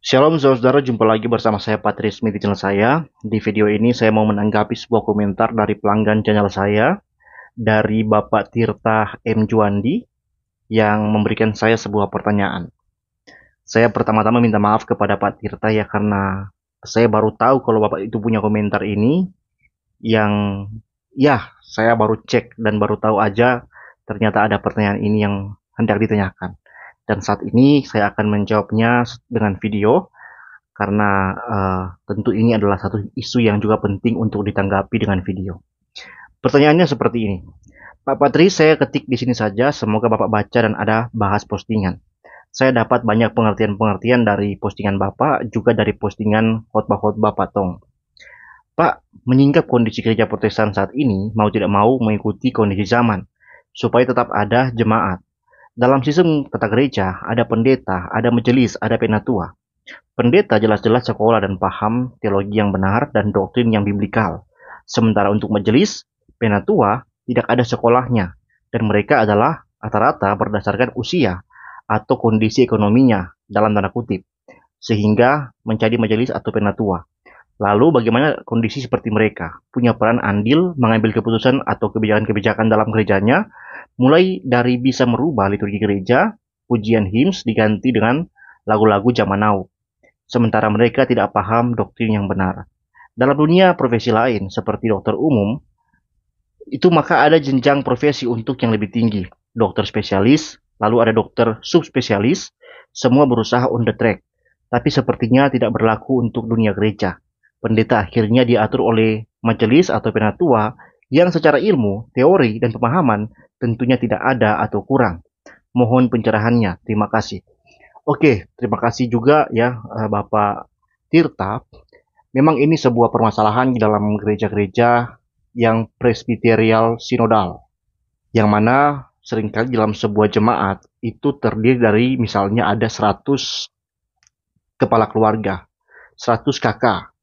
Shalom saudara, jumpa lagi bersama saya Patrismi di channel saya. Di video ini saya mau menanggapi sebuah komentar dari pelanggan channel saya, dari Bapak Tirta M. Juandi, yang memberikan saya sebuah pertanyaan. Saya pertama-tama minta maaf kepada Pak Tirta ya, karena saya baru tahu kalau Bapak itu punya komentar ini, yang ya saya baru cek dan baru tahu aja ternyata ada pertanyaan ini yang hendak ditanyakan. Dan saat ini saya akan menjawabnya dengan video, karena tentu ini adalah satu isu yang juga penting untuk ditanggapi dengan video. Pertanyaannya seperti ini. Pak Patri, saya ketik di sini saja, semoga Bapak baca dan ada bahas postingan. Saya dapat banyak pengertian-pengertian dari postingan Bapak, juga dari postingan khotbah-khotbah Patong. Pak, menyingkap kondisi gereja Protestan saat ini, mau tidak mau mengikuti kondisi zaman, supaya tetap ada jemaat. Dalam sistem tata gereja, ada pendeta, ada majelis, ada penatua. Pendeta jelas-jelas sekolah dan paham teologi yang benar dan doktrin yang biblikal. Sementara untuk majelis, penatua tidak ada sekolahnya, dan mereka adalah rata-rata berdasarkan usia atau kondisi ekonominya dalam tanda kutip, sehingga menjadi majelis atau penatua. Lalu bagaimana kondisi seperti mereka? Punya peran andil mengambil keputusan atau kebijakan-kebijakan dalam gerejanya, mulai dari bisa merubah liturgi gereja, pujian hymns diganti dengan lagu-lagu zaman now, sementara mereka tidak paham doktrin yang benar. Dalam dunia profesi lain, seperti dokter umum, itu maka ada jenjang profesi untuk yang lebih tinggi. Dokter spesialis, lalu ada dokter subspesialis, semua berusaha on the track. Tapi sepertinya tidak berlaku untuk dunia gereja. Pendeta akhirnya diatur oleh majelis atau penatua yang secara ilmu, teori, dan pemahaman tentunya tidak ada atau kurang. Mohon pencerahannya. Terima kasih. Oke, terima kasih juga ya, Bapak Tirta. Memang ini sebuah permasalahan di dalam gereja-gereja yang presbiterial sinodal, yang mana seringkali dalam sebuah jemaat itu terdiri dari misalnya ada 100 kepala keluarga, 100 kakak.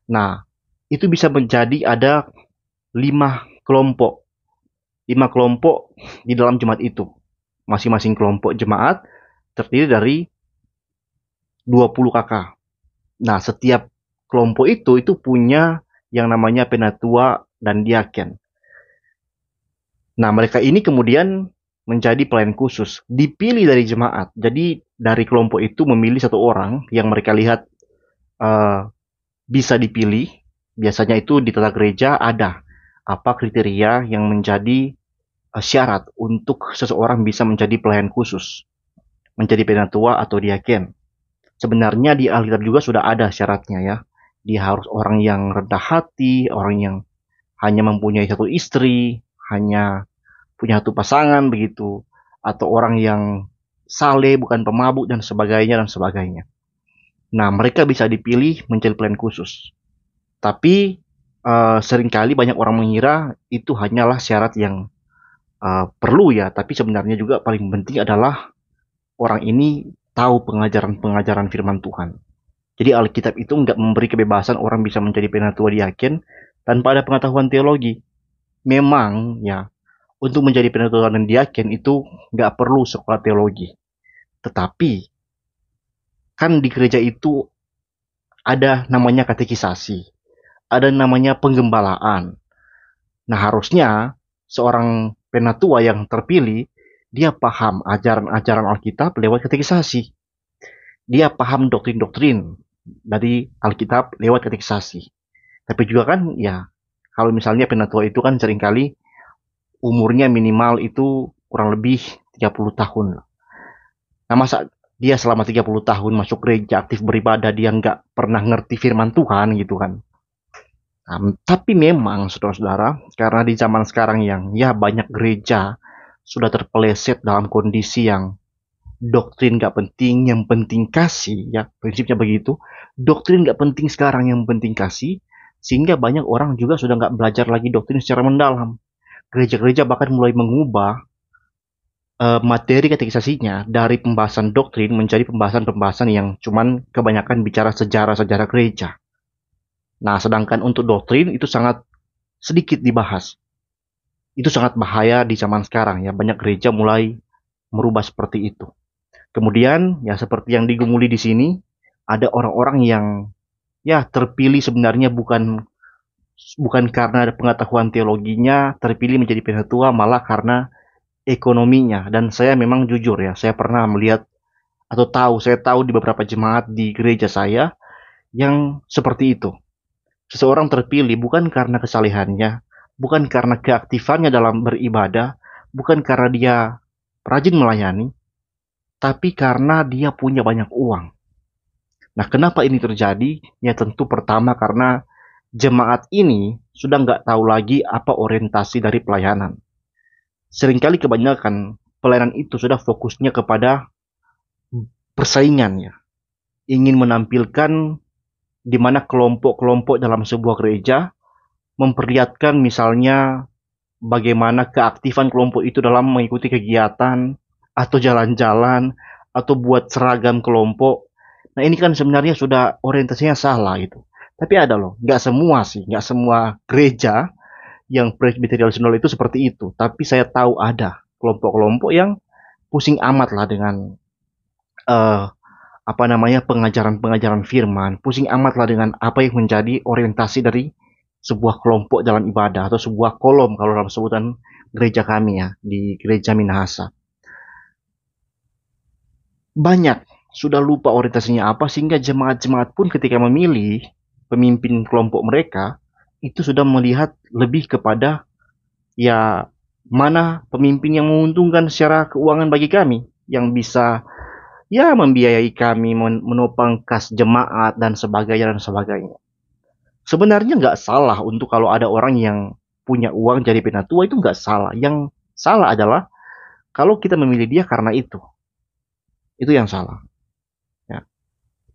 Nah, itu bisa menjadi ada 5 kelompok. 5 kelompok di dalam jemaat itu. Masing-masing kelompok jemaat terdiri dari 20 kakak. Nah, setiap kelompok itu punya yang namanya penatua dan diaken. Nah, mereka ini kemudian menjadi pelayan khusus, dipilih dari jemaat. Jadi dari kelompok itu memilih satu orang yang mereka lihat uh, bisa dipilih. Biasanya itu di tata gereja ada apa kriteria yang menjadi syarat untuk seseorang bisa menjadi pelayan khusus, menjadi penatua atau diaken. Sebenarnya di Alkitab juga sudah ada syaratnya ya. Dia harus orang yang rendah hati, orang yang hanya mempunyai satu istri, hanya punya satu pasangan begitu, atau orang yang saleh, bukan pemabuk dan sebagainya dan sebagainya. Nah, mereka bisa dipilih menjadi pelayan khusus. Tapi seringkali banyak orang mengira itu hanyalah syarat yang perlu ya, tapi sebenarnya juga paling penting adalah orang ini tahu pengajaran-pengajaran firman Tuhan. Jadi Alkitab itu nggak memberi kebebasan orang bisa menjadi penatua diaken tanpa ada pengetahuan teologi. Memang ya, untuk menjadi penatua dan diaken itu nggak perlu sekolah teologi. Tetapi kan di gereja itu ada namanya katekisasi, ada namanya penggembalaan. Nah, harusnya seorang penatua yang terpilih dia paham ajaran-ajaran Alkitab lewat katekisasi. Dia paham doktrin-doktrin dari Alkitab lewat katekisasi. Tapi juga kan ya, kalau misalnya penatua itu kan seringkali umurnya minimal itu kurang lebih 30 tahun. Nah, masa dia selama 30 tahun masuk gereja, aktif beribadah, dia nggak pernah ngerti firman Tuhan gitu kan. Nah, tapi memang saudara-saudara, karena di zaman sekarang yang ya banyak gereja sudah terpeleset dalam kondisi yang doktrin nggak penting, yang penting kasih, ya prinsipnya begitu. Doktrin nggak penting sekarang, yang penting kasih, sehingga banyak orang juga sudah nggak belajar lagi doktrin secara mendalam. Gereja-gereja bahkan mulai mengubah materi katekisasinya dari pembahasan doktrin menjadi pembahasan-pembahasan yang cuman kebanyakan bicara sejarah-sejarah gereja. Nah, sedangkan untuk doktrin itu sangat sedikit dibahas. Itu sangat bahaya di zaman sekarang ya. Banyak gereja mulai merubah seperti itu. Kemudian ya seperti yang digumuli di sini, ada orang-orang yang ya terpilih sebenarnya bukan bukan karena pengetahuan teologinya, terpilih menjadi penatua malah karena ekonominya. Dan saya memang jujur ya, saya pernah melihat atau saya tahu di beberapa jemaat di gereja saya yang seperti itu. Seseorang terpilih bukan karena kesalehannya, bukan karena keaktifannya dalam beribadah, bukan karena dia rajin melayani, tapi karena dia punya banyak uang. Nah, kenapa ini terjadi? Ya tentu pertama karena jemaat ini sudah nggak tahu lagi apa orientasi dari pelayanan. Seringkali kebanyakan pelayanan itu sudah fokusnya kepada persaingan ya. Ingin menampilkan di mana kelompok-kelompok dalam sebuah gereja memperlihatkan misalnya bagaimana keaktifan kelompok itu dalam mengikuti kegiatan atau jalan-jalan atau buat seragam kelompok. Nah ini kan sebenarnya sudah orientasinya salah gitu. Tapi ada loh, nggak semua sih, nggak semua gereja yang presbyterial synodal itu seperti itu. Tapi saya tahu ada kelompok-kelompok yang pusing amat lah dengan uh, apa namanya pengajaran-pengajaran firman, pusing amat lah dengan apa yang menjadi orientasi dari sebuah kelompok dalam ibadah atau sebuah kolom kalau dalam sebutan gereja kami ya di gereja Minahasa. Banyak sudah lupa orientasinya apa sehingga jemaat-jemaat pun ketika memilih pemimpin kelompok mereka itu sudah melihat lebih kepada ya mana pemimpin yang menguntungkan secara keuangan bagi kami yang bisa ya membiayai kami menopang kas jemaat dan sebagainya. Sebenarnya nggak salah untuk kalau ada orang yang punya uang jadi penatua itu nggak salah. Yang salah adalah kalau kita memilih dia karena itu yang salah. Ya.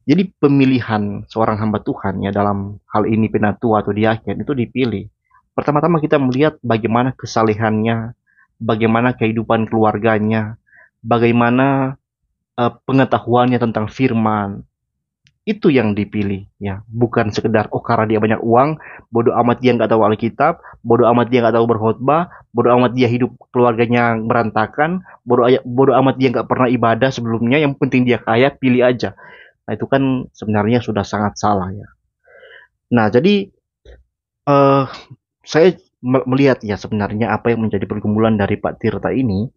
Jadi pemilihan seorang hamba Tuhan ya dalam hal ini penatua atau diaken itu dipilih. Pertama-tama kita melihat bagaimana kesalehannya, bagaimana kehidupan keluarganya, bagaimana pengetahuannya tentang firman, itu yang dipilih ya, bukan sekedar oh karena dia banyak uang, bodoh amat dia nggak tahu Alkitab, bodoh amat dia nggak tahu berkhotbah, bodoh amat dia hidup keluarganya berantakan, bodoh amat dia nggak pernah ibadah sebelumnya, yang penting dia kaya, pilih aja. Nah itu kan sebenarnya sudah sangat salah ya. Nah jadi eh saya melihat ya sebenarnya apa yang menjadi pergumulan dari Pak Tirta ini.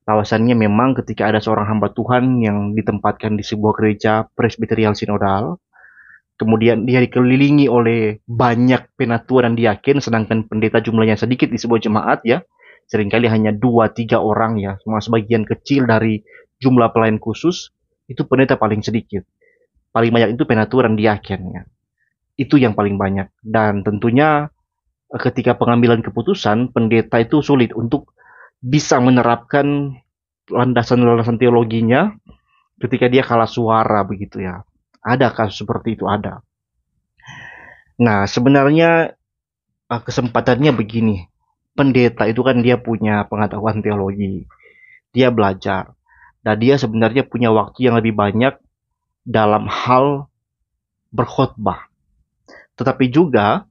Bahwasannya memang ketika ada seorang hamba Tuhan yang ditempatkan di sebuah gereja presbyterial sinodal, kemudian dia dikelilingi oleh banyak penatua dan diaken, sedangkan pendeta jumlahnya sedikit di sebuah jemaat ya, seringkali hanya 2-3 orang ya, cuma sebagian kecil dari jumlah pelayan khusus, itu pendeta paling sedikit. Paling banyak itu penatua dan diaken ya. Itu yang paling banyak. Dan tentunya ketika pengambilan keputusan, pendeta itu sulit untuk bisa menerapkan landasan-landasan teologinya ketika dia kalah suara begitu ya. Ada kasus seperti itu, ada. Nah, sebenarnya kesempatannya begini. Pendeta itu kan dia punya pengetahuan teologi. Dia belajar. Dan dia sebenarnya punya waktu yang lebih banyak dalam hal berkhotbah. Tetapi juga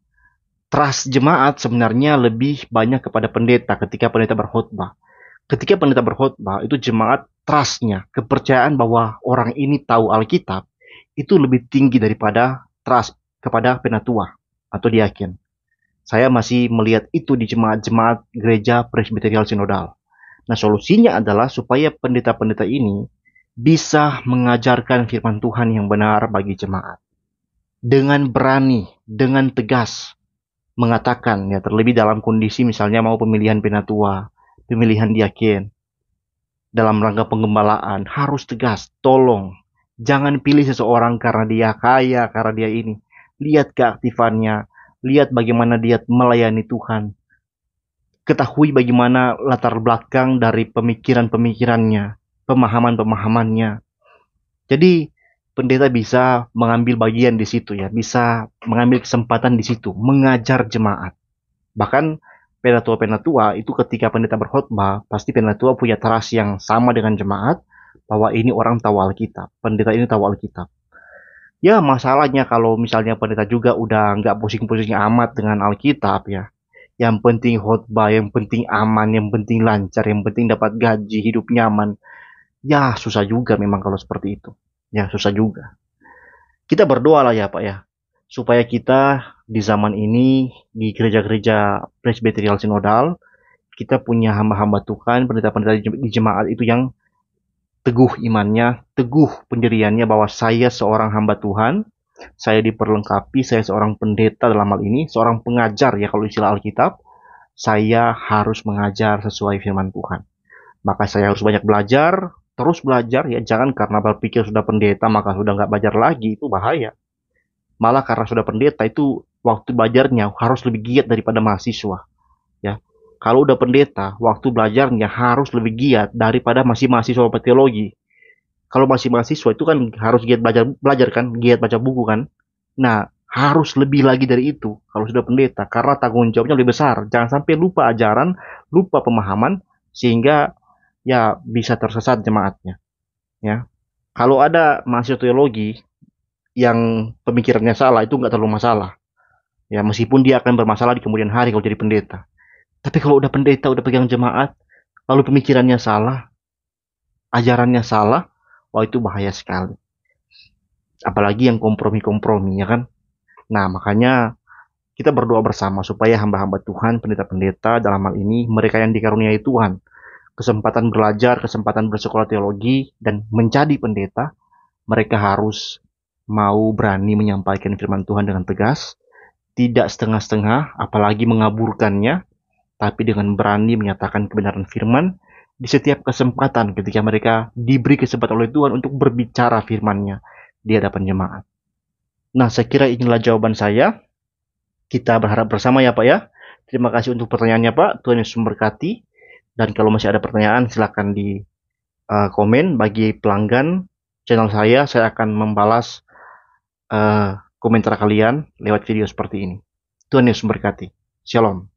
trust jemaat sebenarnya lebih banyak kepada pendeta ketika pendeta berkhotbah. Ketika pendeta berkhotbah, itu jemaat trustnya, kepercayaan bahwa orang ini tahu Alkitab, itu lebih tinggi daripada trust kepada penatua atau diaken. Saya masih melihat itu di jemaat-jemaat gereja presbyterial sinodal. Nah, solusinya adalah supaya pendeta-pendeta ini bisa mengajarkan firman Tuhan yang benar bagi jemaat. Dengan berani, dengan tegas, mengatakan, ya terlebih dalam kondisi misalnya mau pemilihan penatua, pemilihan diaken, dalam rangka penggembalaan, harus tegas, tolong. Jangan pilih seseorang karena dia kaya, karena dia ini. Lihat keaktifannya, lihat bagaimana dia melayani Tuhan. Ketahui bagaimana latar belakang dari pemikiran-pemikirannya, pemahaman-pemahamannya. Jadi pendeta bisa mengambil bagian di situ ya, bisa mengambil kesempatan di situ, mengajar jemaat. Bahkan penatua-penatua itu ketika pendeta berkhotbah, pasti penatua punya trust yang sama dengan jemaat, bahwa ini orang tahu Alkitab, pendeta ini tahu Alkitab. Ya masalahnya kalau misalnya pendeta juga udah nggak pusing-pusing amat dengan Alkitab ya, yang penting khotbah, yang penting aman, yang penting lancar, yang penting dapat gaji, hidup nyaman. Ya susah juga memang kalau seperti itu. Ya susah juga. Kita berdoa lah ya Pak ya, supaya kita di zaman ini di gereja-gereja presbyterial sinodal, kita punya hamba-hamba Tuhan, pendeta-pendeta di jemaat itu yang teguh imannya, teguh pendiriannya bahwa saya seorang hamba Tuhan, saya diperlengkapi, saya seorang pendeta dalam hal ini, seorang pengajar ya kalau istilah Alkitab, saya harus mengajar sesuai firman Tuhan. Maka saya harus banyak belajar, terus belajar ya, jangan karena berpikir sudah pendeta maka sudah nggak belajar lagi, itu bahaya. Malah karena sudah pendeta itu waktu belajarnya harus lebih giat daripada mahasiswa. Ya, kalau udah pendeta, waktu belajarnya harus lebih giat daripada masih mahasiswa teologi. Kalau masih mahasiswa itu kan harus giat belajar, belajar kan, giat baca buku kan. Nah, harus lebih lagi dari itu kalau sudah pendeta karena tanggung jawabnya lebih besar. Jangan sampai lupa ajaran, lupa pemahaman sehingga ya bisa tersesat jemaatnya. Ya, kalau ada mahasiswa teologi yang pemikirannya salah itu nggak terlalu masalah. Ya, meskipun dia akan bermasalah di kemudian hari kalau jadi pendeta. Tapi kalau udah pendeta, udah pegang jemaat, lalu pemikirannya salah, ajarannya salah, wah itu bahaya sekali. Apalagi yang kompromi-kompromi, ya kan? Nah, makanya kita berdoa bersama supaya hamba-hamba Tuhan, pendeta-pendeta dalam hal ini, mereka yang dikaruniai Tuhan, kesempatan belajar, kesempatan bersekolah teologi, dan menjadi pendeta, mereka harus mau berani menyampaikan firman Tuhan dengan tegas, tidak setengah-setengah, apalagi mengaburkannya, tapi dengan berani menyatakan kebenaran firman di setiap kesempatan ketika mereka diberi kesempatan oleh Tuhan untuk berbicara firman-Nya di hadapan jemaat. Nah, saya kira inilah jawaban saya. Kita berharap bersama ya Pak ya. Terima kasih untuk pertanyaannya Pak. Tuhan Yesus memberkati. Dan kalau masih ada pertanyaan silakan di komen. Bagi pelanggan channel saya akan membalas komentar kalian lewat video seperti ini. Tuhan Yesus memberkati. Shalom.